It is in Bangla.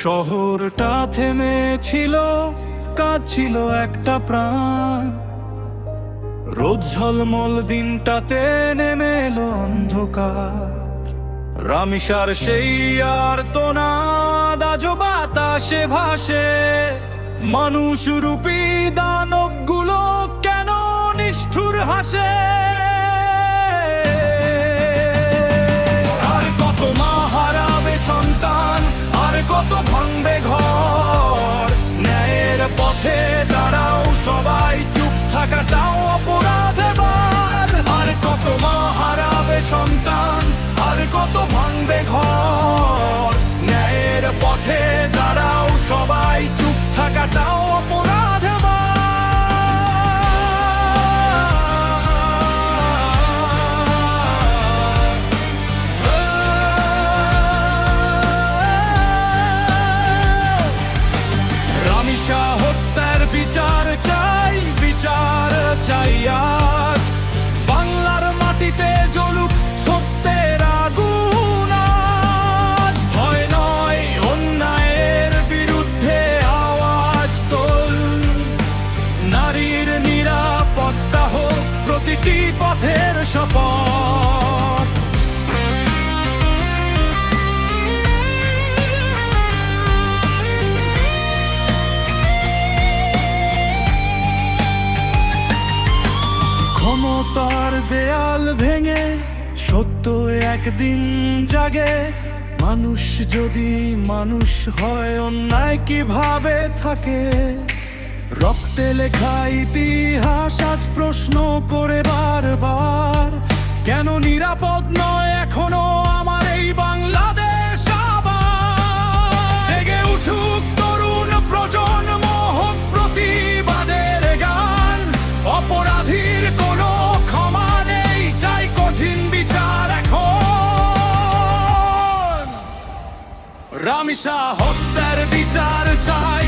শহরটা থেমেছিল, কাঁদছিল একটা প্রাণ। রোদ ঝলমল দিনটাতে নেমে এলো অন্ধকার। রামিসার সেই আর্তনাদ আজও বাতাসে ভাসে। মানুষ রূপী দানবগুলো কেন নিষ্ঠুর হাসে? আর কত মা হারাবে সন্তান, আর কত ভাঙবে ঘর। ন্যায়ের পথে দাঁড়াও সবাই, চুপ থাকাটাও অপরাধ এবার। আর কত মা হারাবে সন্তান, আর কত ভাঙবে ঘর। ন্যায়ের পথে দাঁড়াও সবাই, চুপ থাকাটাও অপরাধ এবার। রামিসা হত্যার বিচার চাই, বিচার চাই আজ। বাংলার মাটিতে জ্বলুক সত্যের আগুন আজ। ভয় নয়, অন্যায়ের বিরুদ্ধে আওয়াজ তোল। নারীর নিরাপত্তা হোক প্রতিটি পথের শপথ। ক্ষমতার দেয়াল ভেঙে সত্য একদিন জাগে। মানুষ যদি মানুষ হয়, অন্যায় কিভাবে থাকে? রক্তে লেখা ইতিহাস আজ প্রশ্ন করে বারবার। কেন নিরাপদ নয় এখনো আমার এই বাংলাদেশ? আবার জেগে উঠুক তরুণ প্রজন্ম, হোক প্রতিবাদের গান। অপরাধীর কোনো ক্ষমা নেই, চাই কঠিন বিচার এখন। রামিসা হত্যার বিচার চাই,